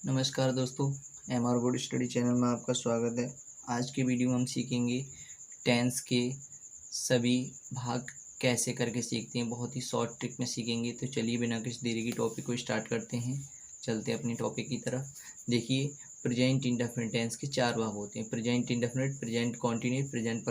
नमस्कार दोस्तों, M R good study channel में आपका स्वागत है। आज की वीडियो में हम सीखेंगे टेंस के सभी भाग कैसे करके सीखते हैं। बहुत ही शॉर्ट ट्रिक में सीखेंगे। तो चलिए बिना किसी देरी की टॉपिक को स्टार्ट करते हैं। चलते हैं अपनी टॉपिक की तरफ। देखिए, प्रेजेंट इंडेफिनिट टेंस के चार भाग होते हैं। Present indefinite, present continuous, present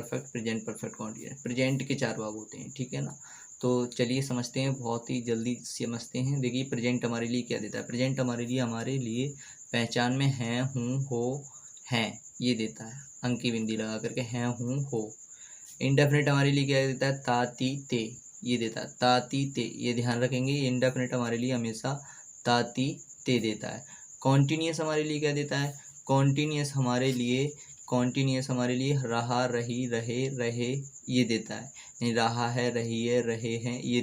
perfect continuous. Present के चार भाग होते हैं, ठीक है ना। तो चलिए समझते हैं, बहुत ही जल्दी समझते हैं। देखिए, प्रेजेंट हमारे लिए क्या देता है। प्रेजेंट हमारे लिए पहचान में हैं, हूँ, हो, हैं ये देता है। अंकी बिंदी लगा करके हैं, हूँ, हो। इंडेफिनिट हमारे लिए क्या देता है। ता, ती, ते ये देता है। ता, ती, ते ये ध्यान रखेंगे। इंडेफिनिट हमारे लिए हमेशा ता, ती, ते देता है। कॉन्टिन्यूस हमारे लिए क्या देता है। कॉन्टिन्यूस हमारे लिए रहा, रही, रहे, रहे ये देता है। यानी रहा है, रही है, रहे हैं ये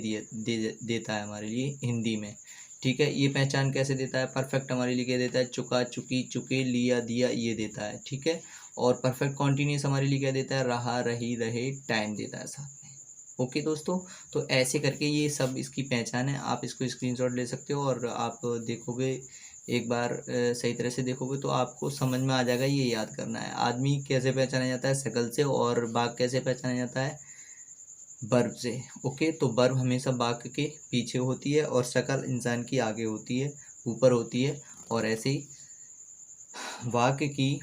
देता है हमारे लिए हिंदी में, ठीक है। ये पहचान कैसे देता है। परफेक्ट हमारे लिए क्या देता है। चुका, चुकी, चुके, लिया, दिया ये देता है, ठीक है। और परफेक्ट कॉन्टिन्यूस हमारे लिए क्या देता है। रहा, रही, रहे, टाइम देता है साथ में। ओके दोस्तों, तो ऐसे करके ये सब इसकी पहचान है। आप इसको स्क्रीनशॉट ले सकते हो और आप देखोगे एक बार सही तरह से देखोगे तो आपको समझ में आ जाएगा। ये याद करना है। आदमी कैसे पहचाना जाता है। शक्ल से। और बाघ कैसे पहचाना जाता है। वर्ब से। ओके, तो वर्ब हमेशा बाघ के पीछे होती है और शक्ल इंसान की आगे होती है, ऊपर होती है। और ऐसे ही वाक्य की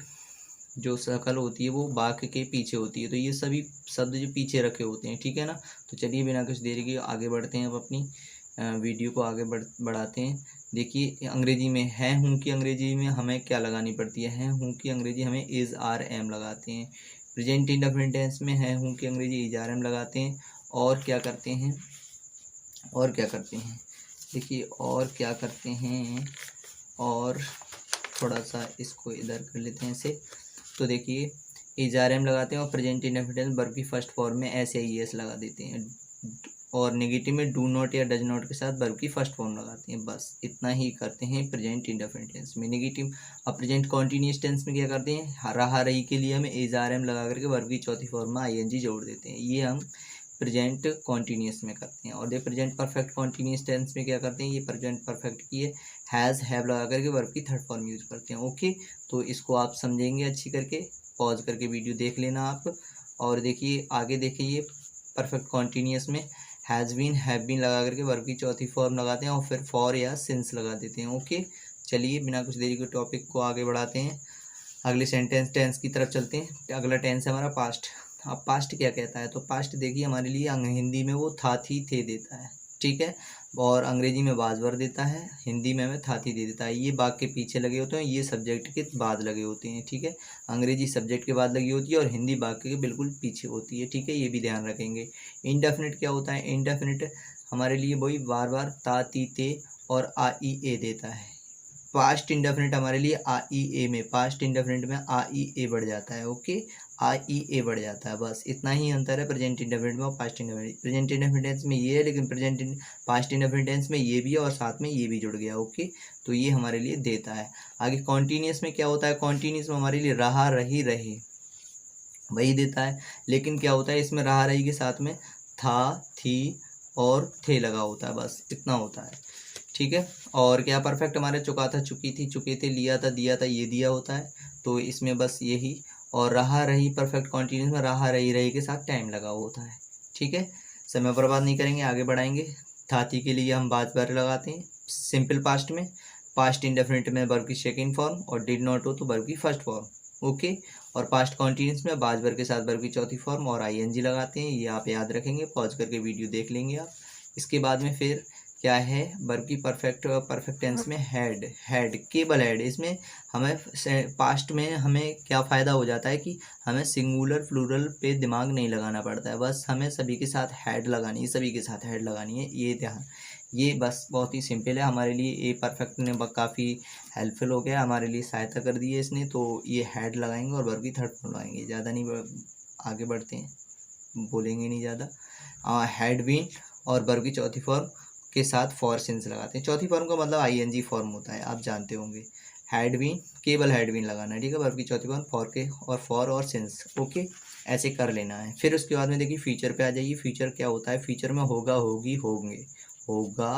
जो शक्ल होती है वो बाघ के पीछे होती है। तो ये सभी शब्द जो पीछे रखे होते हैं, ठीक है ना। तो चलिए बिना कुछ देरी के आगे बढ़ते हैं। अब अपनी वीडियो को आगे बढ़ाते हैं। देखिए, अंग्रेजी में है, हूँ की अंग्रेजी में हमें क्या लगानी पड़ती है हूँ की अंग्रेजी हमें इज़, आर, एम लगाते हैं। प्रेजेंट इंडेफिनिट टेंस में है, हूँ की अंग्रेजी इज़, आर, एम लगाते हैं। और क्या करते हैं देखिए, और क्या करते हैं। और थोड़ा सा इसको इधर कर लेते हैं ऐसे। तो देखिए, इज़, आर, एम लगाते हैं और प्रेजेंट इंडेफिनिट वर्ब की फर्स्ट फॉर्म में एस या ई एस लगा देते हैं। और नेगेटिव में डू नॉट या डज नॉट के साथ वर्ब की फर्स्ट फॉर्म लगाते हैं। बस इतना ही करते हैं प्रेजेंट इंडेफिनिट टेंस में। नेगेटिव अब प्रेजेंट कॉन्टिन्यूस टेंस में क्या करते हैं। रहा, रही के लिए हमें इज़, आर, एम लगा करके वर्ब की चौथी फॉर्म में आई एन जी जोड़ देते हैं। ये हम प्रेजेंट कॉन्टिन्यूस में करते हैं। और ये प्रेजेंट परफेक्ट कॉन्टिन्यूस टेंस में क्या करते हैं। ये प्रेजेंट परफेक्ट की है हैज़, हैव लगा करके वर्ब की थर्ड फॉर्म यूज करते हैं। ओके, तो इसको आप समझेंगे अच्छी करके। पॉज करके वीडियो देख लेना आप। और देखिए आगे, देखिए परफेक्ट कॉन्टिन्यूस में हैज़ बीन, हैव बीन लगा करके वर्ब की चौथी फॉर्म लगाते हैं और फिर फॉर या सिंस लगा देते हैं। ओके, चलिए बिना कुछ देरी के टॉपिक को आगे बढ़ाते हैं। अगले टेंस की तरफ चलते हैं। अगला टेंस है हमारा पास्ट। अब पास्ट क्या कहता है। तो पास्ट देखिए हमारे लिए हिंदी में वो था, थी, थे देता है, ठीक है। और अंग्रेजी में वाज वर देता है, हिंदी में हमें था, थी दे देता है। ये बाग के पीछे लगे होते हैं, ये सब्जेक्ट के बाद लगे होते हैं, ठीक है। अंग्रेजी सब्जेक्ट के बाद लगी होती है और हिंदी बाग के बिल्कुल पीछे होती है, ठीक है। ये भी ध्यान रखेंगे। इंडेफिनिट क्या होता है। इंडेफिनिट हमारे लिए वही बार बार ता, ती, ते और आ, ई, ए देता है। पास्ट इंडेफिनिट हमारे लिए आ, ई, ए में, पास्ट इंडेफिनिट में आ, ई, ए बढ़ जाता है। ओके, आ, ई, ए बढ़ जाता है। बस इतना ही अंतर है प्रेजेंट इंडेफिनिट में और past indefinite. Present indefinite tense में ये है, लेकिन पास्ट इंडेफिनिट टेंस में ये भी है और साथ में ये भी जुड़ गया। ओके, तो ये हमारे लिए देता है। आगे कॉन्टिन्यूस में क्या होता है। कॉन्टिन्यूस में हमारे लिए रहा, रही, रहे वही देता है। लेकिन क्या होता है इसमें रहा, रही के साथ में था, थी और थे लगा होता है। बस इतना होता है, ठीक है। और क्या परफेक्ट हमारे चुका था, चुकी थी, चुके थे, लिया था, दिया था ये दिया होता है। तो इसमें बस यही। और रहा, रही परफेक्ट कॉन्टिन्यूस में रहा, रही, रही के साथ टाइम लगा होता है, ठीक है। समय बर्बाद नहीं करेंगे, आगे बढ़ाएंगे। था, थी के लिए हम बात बार लगाते हैं सिंपल पास्ट में। पास्ट इंडेफिनिट में वर्ब की सेकंड फॉर्म और डिड नॉट हो तो वर्ब की फर्स्ट फॉर्म। ओके, और पास्ट कॉन्टिन्यूस में बाज वर्ब के साथ वर्ब की चौथी फॉर्म और आईएनजी लगाते हैं। ये आप याद रखेंगे, पॉज करके वीडियो देख लेंगे आप। इसके बाद में फिर क्या है। वर्ब की परफेक्ट टेंस में हैड, केवल हैड। इसमें हमें पास्ट में हमें क्या फ़ायदा हो जाता है कि हमें सिंगुलर प्लूरल पे दिमाग नहीं लगाना पड़ता है। बस हमें सभी के साथ हैड लगानी है, सभी के साथ हैड लगानी है। ये ध्यान, ये बस बहुत ही सिंपल है हमारे लिए। ये परफेक्ट ने काफ़ी हेल्पफुल हो गया हमारे लिए, सहायता कर दी है इसने। तो ये हैड लगाएंगे और वर्ब की थर्ड फॉर्म लगाएंगे। ज़्यादा नहीं आगे बढ़ते हैं, बोलेंगे नहीं ज़्यादा। हैड बीन और वर्ब की चौथी फॉर्म के साथ फॉर सिंस लगाते हैं। चौथी फॉर्म का मतलब आईएनजी फॉर्म होता है, आप जानते होंगे। हैड बीन, केवल हैड बीन लगाना है, ठीक है। वर्ब की चौथी फॉर्म फॉर के और फॉर और सिंस। ओके, ऐसे कर लेना है। फिर उसके बाद में देखिए फ्यूचर पे आ जाइए। फ्यूचर क्या होता है। फ्यूचर में होगा, होगी, होंगे, होगा,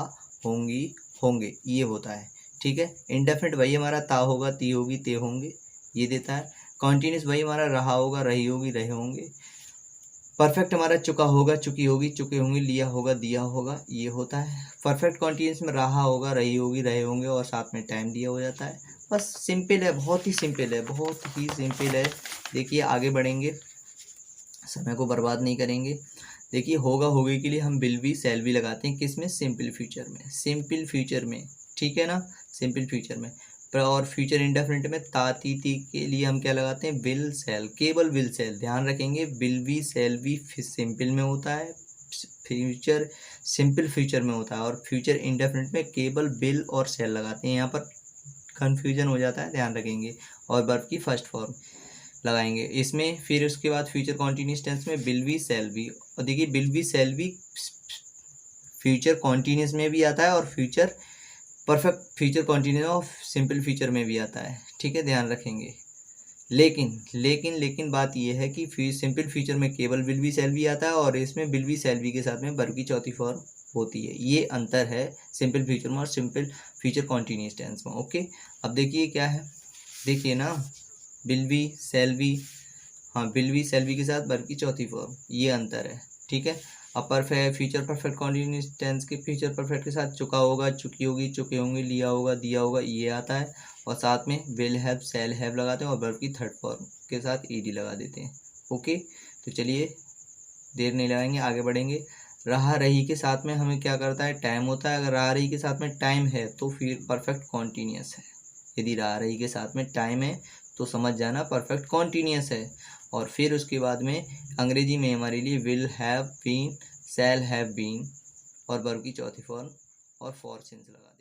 होंगी, होंगे ये होता है, ठीक है। इंडेफिनिट वही हमारा ता होगा, ती होगी, ते होंगे, ये देता है। कॉन्टिन्यूस वही हमारा रहा होगा, रही होगी, रहे होंगे। परफेक्ट हमारा चुका होगा, चुकी होगी, चुके होंगे, लिया होगा, दिया होगा, ये होता है। परफेक्ट कॉन्टिन्यूस में रहा होगा, रही होगी, रहे होंगे और साथ में टाइम दिया हो जाता है। बस सिंपल है, बहुत ही सिंपल है, बहुत ही सिंपल है। देखिए आगे बढ़ेंगे, समय को बर्बाद नहीं करेंगे। देखिए होगा, होगे के लिए हम विल बी, शैल बी लगाते हैं, किस में? सिंपल फ्यूचर में, सिंपल फ्यूचर में, ठीक है ना, सिंपल फ्यूचर में। और फ्यूचर इंडेफिनिट में ता, ती, ती के लिए हम क्या लगाते हैं? विल, शैल, केवल विल, शैल। ध्यान रखेंगे, will be, shall be simple में होता है, फ्यूचर सिंपल फ्यूचर में होता है, और फ्यूचर इंडेफिनिट में केवल विल और शैल लगाते हैं। यहाँ पर कन्फ्यूजन हो जाता है, ध्यान रखेंगे। और वर्ब की फर्स्ट फॉर्म लगाएंगे इसमें। फिर उसके बाद फ्यूचर कॉन्टिन्यूस टेंस में विल बी, शैल बी। और देखिए will be, shall be future continuous में भी आता है और फ्यूचर परफेक्ट फ्यूचर कॉन्टिन्यूस और सिंपल फ्यूचर में भी आता है, ठीक है, ध्यान रखेंगे। लेकिन बात यह है कि सिंपल फ्यूचर में केवल विल बी, शैल बी आता है और इसमें विल बी, शैल बी के साथ में वर्ब की चौथी फॉर्म होती है। ये अंतर है सिंपल फ्यूचर में और सिंपल फ्यूचर कॉन्टिन्यूस टेंस में। ओके, अब देखिए क्या है, देखिए ना, विल बी, शैल बी, हाँ विल बी, शैल बी के साथ वर्ब की चौथी फॉर्म, ये अंतर है, ठीक है। अब perfect future perfect continuous tense के फ्यूचर परफेक्ट के साथ चुका होगा, चुकी होगी, चुके होंगे, लिया होगा, दिया होगा, ये आता है। और साथ में विल हैव, शैल हैव लगाते हैं और वर्ब की थर्ड फॉर्म के साथ ईडी लगा देते हैं। ओके, तो चलिए देर नहीं लगाएंगे, आगे बढ़ेंगे। रहा रही के साथ में हमें क्या करता है? टाइम होता है। अगर रहा रही के साथ में टाइम है तो फिर परफेक्ट कॉन्टीन्यूस है। यदि रहा रही के साथ में टाइम है तो समझ जाना परफेक्ट कॉन्टीन्यूस है। और फिर उसके बाद में अंग्रेजी में हमारे लिए will have been, shall have been और वर्ब की चौथी फॉर्म और फॉर सिंस लगा